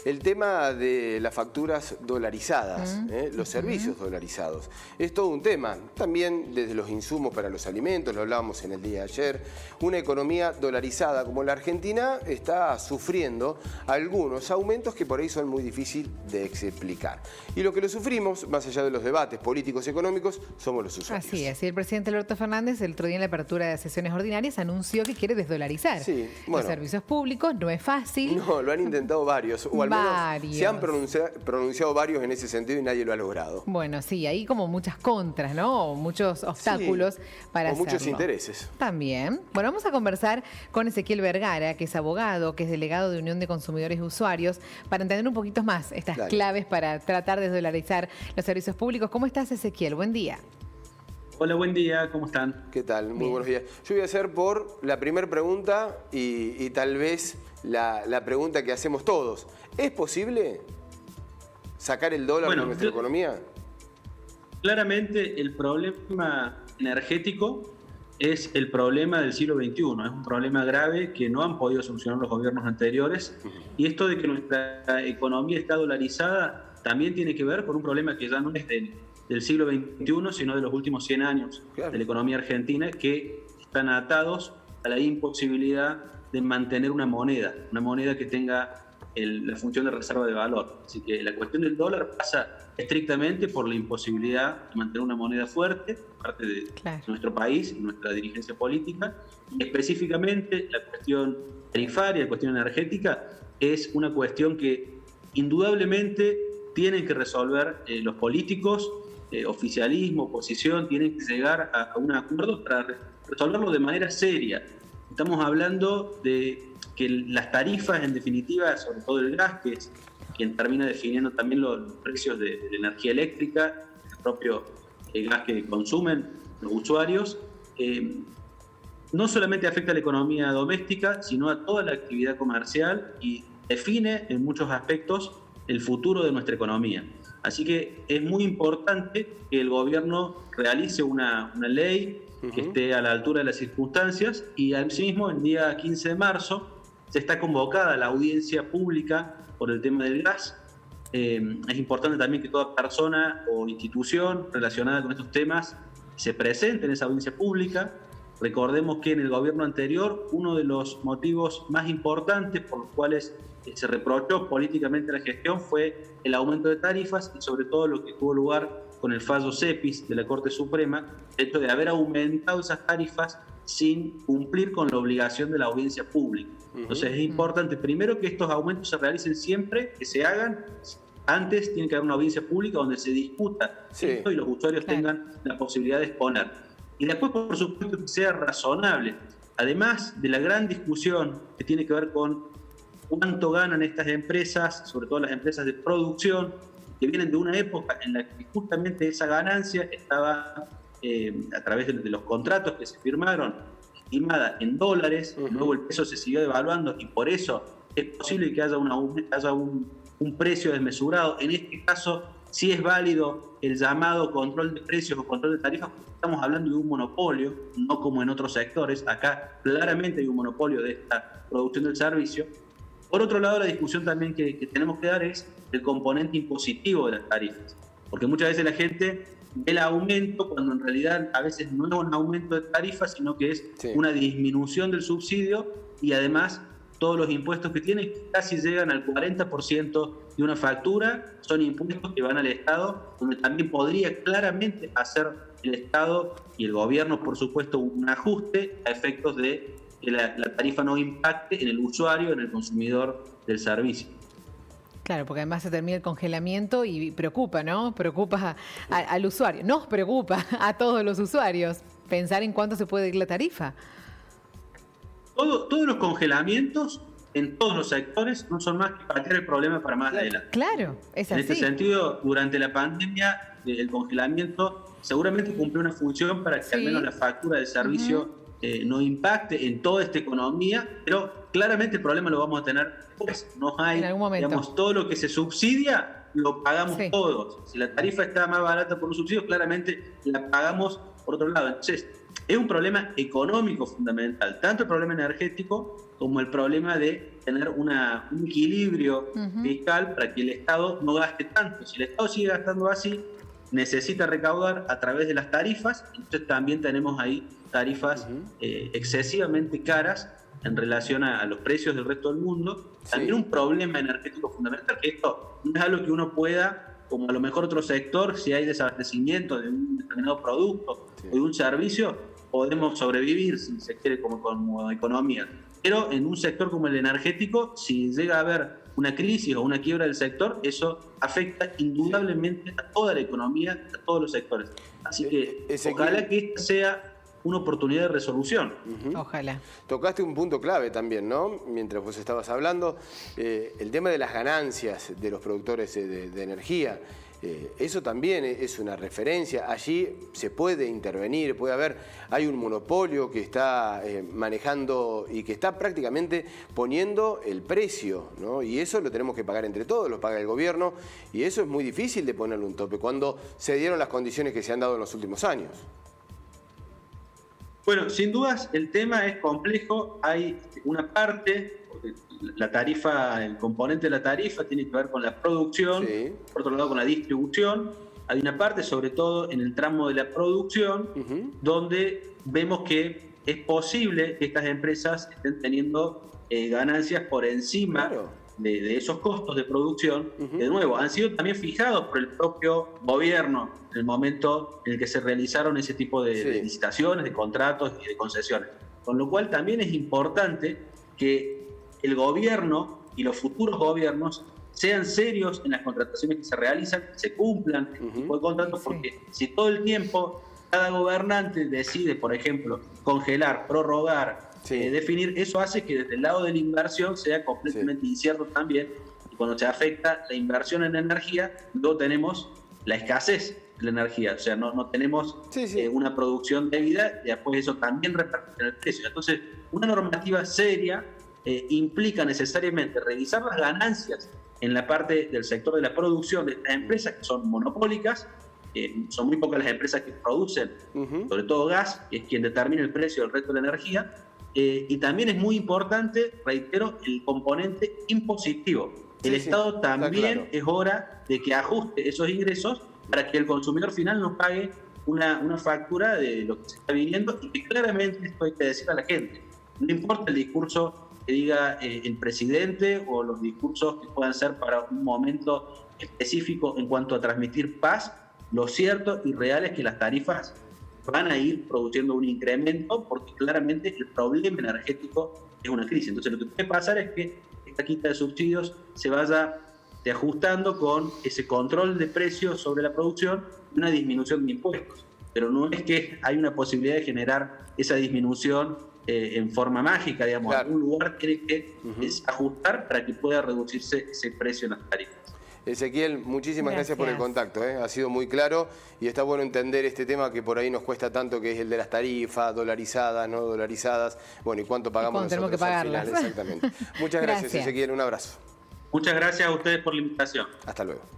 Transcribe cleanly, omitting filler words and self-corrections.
el tema de las facturas dolarizadas, los servicios dolarizados. Es todo un tema. También desde los insumos para los alimentos, lo hablábamos en el día de ayer. Una economía dolarizada como la Argentina está sufriendo algunos aumentos que por ahí son muy difíciles de explicar. Y lo que lo sufrimos, más allá de los debates políticos y económicos, somos los usuarios. Así es. Y el presidente Alberto Fernández el otro día en la apertura de sesiones ordinarias anunció que quiere desdolarizar los servicios públicos. No es fácil. No, lo han intentado varios, o al menos se han pronunciado varios en ese sentido y nadie lo ha logrado. Bueno, sí, hay como muchas contras, ¿no? Muchos obstáculos para hacerlo. Muchos intereses. También. Bueno, vamos a conversar con Ezequiel Vergara, que es abogado, que es delegado de Unión de Consumidores y Usuarios, para entender un poquito más estas claves para tratar de desdolarizar los servicios públicos. ¿Cómo estás, Ezequiel? Buen día. Hola, buen día, ¿cómo están? ¿Qué tal? Muy buenos días. Yo voy a hacer por la primera pregunta y tal vez la pregunta que hacemos todos. ¿Es posible sacar el dólar de nuestra economía? Claramente el problema energético es el problema del siglo XXI. Es un problema grave que no han podido solucionar los gobiernos anteriores. Y esto de que nuestra economía está dolarizada también tiene que ver con un problema que ya no es del siglo XXI, sino de los últimos 100 años de la economía argentina, que están atados a la imposibilidad de mantener una moneda que tenga la función de reserva de valor. Así que la cuestión del dólar pasa estrictamente por la imposibilidad de mantener una moneda fuerte por parte de nuestro país y nuestra dirigencia política. Y específicamente la cuestión tarifaria, la cuestión energética, es una cuestión que indudablemente tienen que resolver los políticos, oficialismo, oposición, tienen que llegar a un acuerdo para resolverlo de manera seria. Estamos hablando de que las tarifas, en definitiva, sobre todo el gas, que es quien termina definiendo también los precios de la energía eléctrica, el propio gas que consumen los usuarios, no solamente afecta a la economía doméstica, sino a toda la actividad comercial y define en muchos aspectos el futuro de nuestra economía. Así que es muy importante que el gobierno realice una ley que esté a la altura de las circunstancias, y asimismo el día 15 de marzo se está convocada la audiencia pública por el tema del gas. Es importante también que toda persona o institución relacionada con estos temas se presente en esa audiencia pública. Recordemos que en el gobierno anterior uno de los motivos más importantes por los cuales se reprochó políticamente la gestión fue el aumento de tarifas y sobre todo lo que tuvo lugar con el fallo CEPIS de la Corte Suprema, el hecho de haber aumentado esas tarifas sin cumplir con la obligación de la audiencia pública. Entonces es importante primero que estos aumentos se realicen siempre, que se hagan. Antes tiene que haber una audiencia pública donde se discuta esto y los usuarios tengan la posibilidad de exponer. Y después, por supuesto, que sea razonable. Además de la gran discusión que tiene que ver con cuánto ganan estas empresas, sobre todo las empresas de producción, que vienen de una época en la que justamente esa ganancia estaba, a través de los contratos que se firmaron, estimada en dólares. Luego el peso se siguió devaluando y por eso es posible que haya un precio desmesurado. En este caso, sí es válido el llamado control de precios o control de tarifas, porque estamos hablando de un monopolio, no como en otros sectores. Acá claramente hay un monopolio de esta producción del servicio. Por otro lado, la discusión también que tenemos que dar es el componente impositivo de las tarifas, porque muchas veces la gente ve el aumento cuando en realidad a veces no es un aumento de tarifas, sino que es una disminución del subsidio, y además todos los impuestos que tienen casi llegan al 40% de una factura, son impuestos que van al Estado, donde también podría claramente hacer el Estado y el gobierno, por supuesto, un ajuste a efectos de que la tarifa no impacte en el usuario, en el consumidor del servicio. Claro, porque además se termina el congelamiento y preocupa, ¿no? Preocupa al usuario. Nos preocupa a todos los usuarios pensar en cuánto se puede ir la tarifa. Todos los congelamientos en todos los sectores no son más que patear el problema para más adelante. Claro, es así. En este sentido, durante la pandemia, el congelamiento seguramente cumplió una función para que al menos la factura de servicio no impacte en toda esta economía, pero claramente el problema lo vamos a tener después. No hay, digamos, todo lo que se subsidia lo pagamos todos. Si la tarifa está más barata por un subsidio, claramente la pagamos por otro lado. Entonces, es un problema económico fundamental, tanto el problema energético como el problema de tener un equilibrio fiscal para que el Estado no gaste tanto. Si el Estado sigue gastando así, necesita recaudar a través de las tarifas, entonces también tenemos ahí tarifas excesivamente caras en relación a los precios del resto del mundo. También un problema energético fundamental, que esto no es algo que uno pueda, como a lo mejor otro sector, si hay desabastecimiento de un determinado producto o de un servicio, podemos sobrevivir, si se quiere, como economía. Pero en un sector como el energético, si llega a haber una crisis o una quiebra del sector, eso afecta indudablemente a toda la economía, a todos los sectores. Así que ojalá que esta sea una oportunidad de resolución. Ojalá. Tocaste un punto clave también, ¿no? Mientras vos estabas hablando, el tema de las ganancias de los productores de energía. Eso también es una referencia. Allí se puede intervenir, hay un monopolio que está manejando y que está prácticamente poniendo el precio, ¿no? Y eso lo tenemos que pagar entre todos, lo paga el gobierno, y eso es muy difícil de ponerle un tope cuando se dieron las condiciones que se han dado en los últimos años. Bueno, sin dudas el tema es complejo. Hay una parte, la tarifa, el componente de la tarifa tiene que ver con la producción, por otro lado con la distribución. Hay una parte, sobre todo en el tramo de la producción, donde vemos que es posible que estas empresas estén teniendo ganancias por encima de esos costos de producción, que de nuevo han sido también fijados por el propio gobierno en el momento en el que se realizaron ese tipo de licitaciones, de contratos y de concesiones. Con lo cual también es importante que el gobierno y los futuros gobiernos sean serios en las contrataciones que se realizan, que se cumplan este tipo de contratos, porque si todo el tiempo cada gobernante decide, por ejemplo, congelar, prorrogar, definir, eso hace que desde el lado de la inversión sea completamente incierto también, y cuando se afecta la inversión en energía, luego tenemos la escasez de la energía, o sea, no tenemos una producción debida, y después eso también repercute en el precio. Entonces, una normativa seria implica necesariamente revisar las ganancias en la parte del sector de la producción de estas empresas que son monopólicas. Son muy pocas las empresas que producen, sobre todo gas, que es quien determina el precio del resto de la energía. Y también es muy importante, reitero, el componente impositivo. El Estado también es hora de que ajuste esos ingresos para que el consumidor final no pague una factura de lo que se está viniendo, y que claramente esto hay que decir a la gente. No importa el discurso que diga el presidente o los discursos que puedan ser para un momento específico en cuanto a transmitir paz, lo cierto y real es que las tarifas van a ir produciendo un incremento, porque claramente el problema energético es una crisis. Entonces lo que puede pasar es que esta quita de subsidios se vaya ajustando con ese control de precios sobre la producción y una disminución de impuestos. Pero no es que hay una posibilidad de generar esa disminución en forma mágica, digamos. Algún lugar tiene que ajustar para que pueda reducirse ese precio en las tarifas. Ezequiel, muchísimas gracias por el contacto, ha sido muy claro, y está bueno entender este tema que por ahí nos cuesta tanto, que es el de las tarifas dolarizadas, no dolarizadas, bueno, y cuánto pagamos nosotros tenemos que pagarlas. al final, exactamente. Muchas gracias, Ezequiel, un abrazo. Muchas gracias a ustedes por la invitación. Hasta luego.